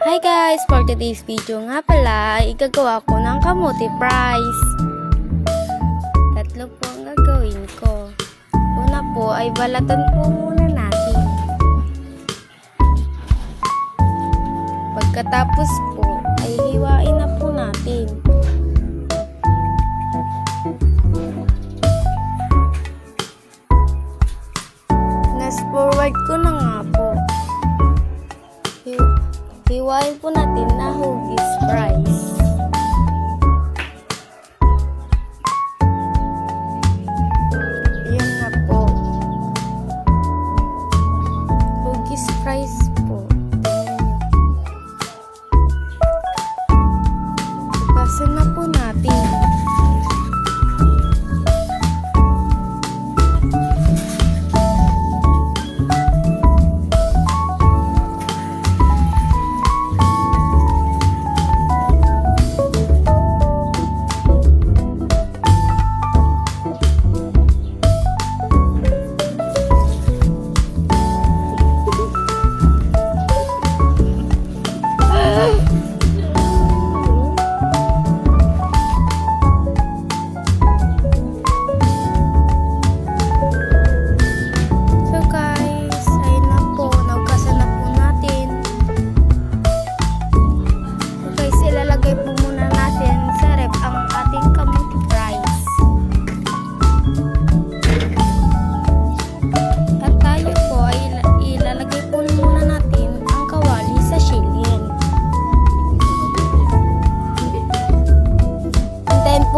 Hi guys! For today's video nga pala, igagawa ko ng kamote fries. Tatlo po ang gagawin ko. Una po ay balatan po muna natin. Pagkatapos po ay hiwain na po natin. Fast forward ko na nga po. Hiwain po natin na hugis fries. Yan na po. Hugis fries po. Hugasan na po natin.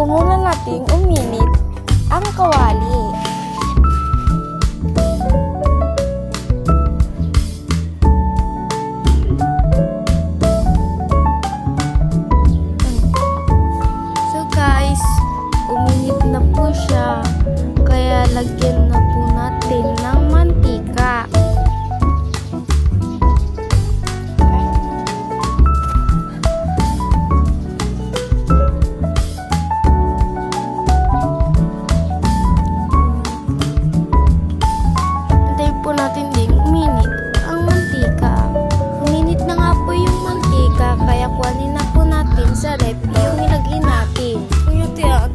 Muna natin uminit ang kawali. So guys, uminit na po siya. Kaya lagyan na po natin ng mantika. Natin din uminit ang mantika. Uminit na nga po yung mantika, kaya kuhanin na po natin sa ref yung nilagay natin. Kuya tiya,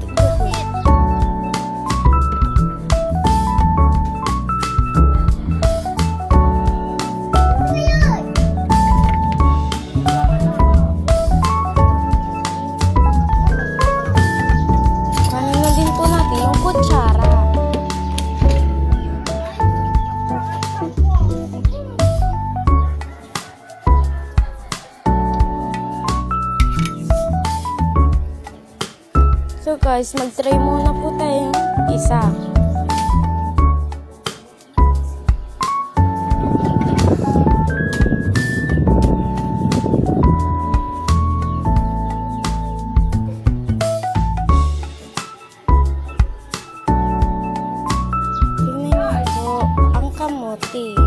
kuhanin na din po natin yung kutsara. So guys, mag-try muna po tayong isa. Tingnan niyo po ang kamote.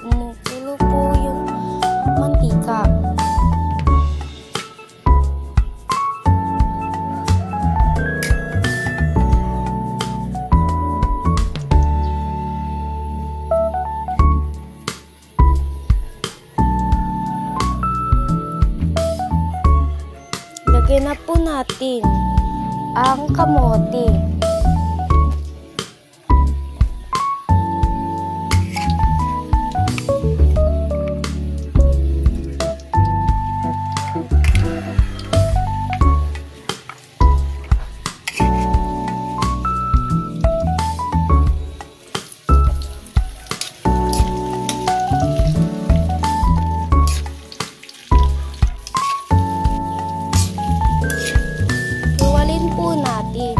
Kumukulo po yung mantika. Lagyan na po natin ang kamote. Po natin.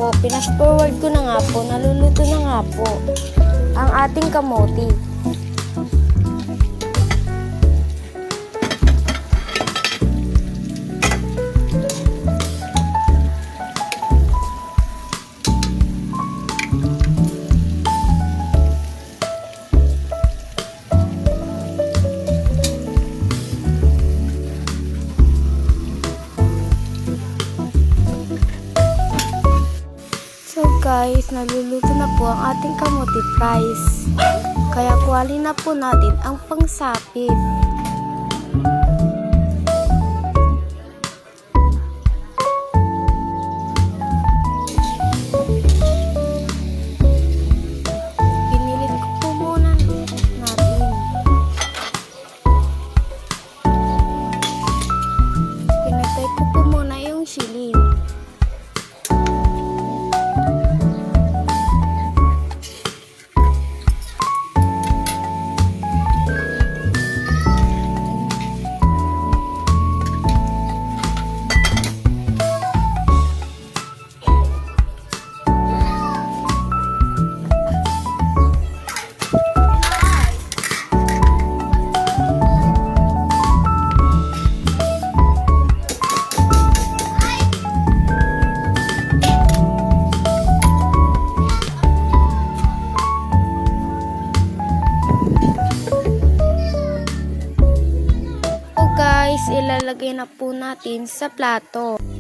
po, fast forward ko na nga po, naluluto na nga po ang ating kamote. So guys, naluluto na po ang ating kamote fries. Kaya kuhalin na po natin ang pangsapit. Pinilit ko po muna natin. Pinatay ko po muna yung silin. Guys, ilalagay na po natin sa plato.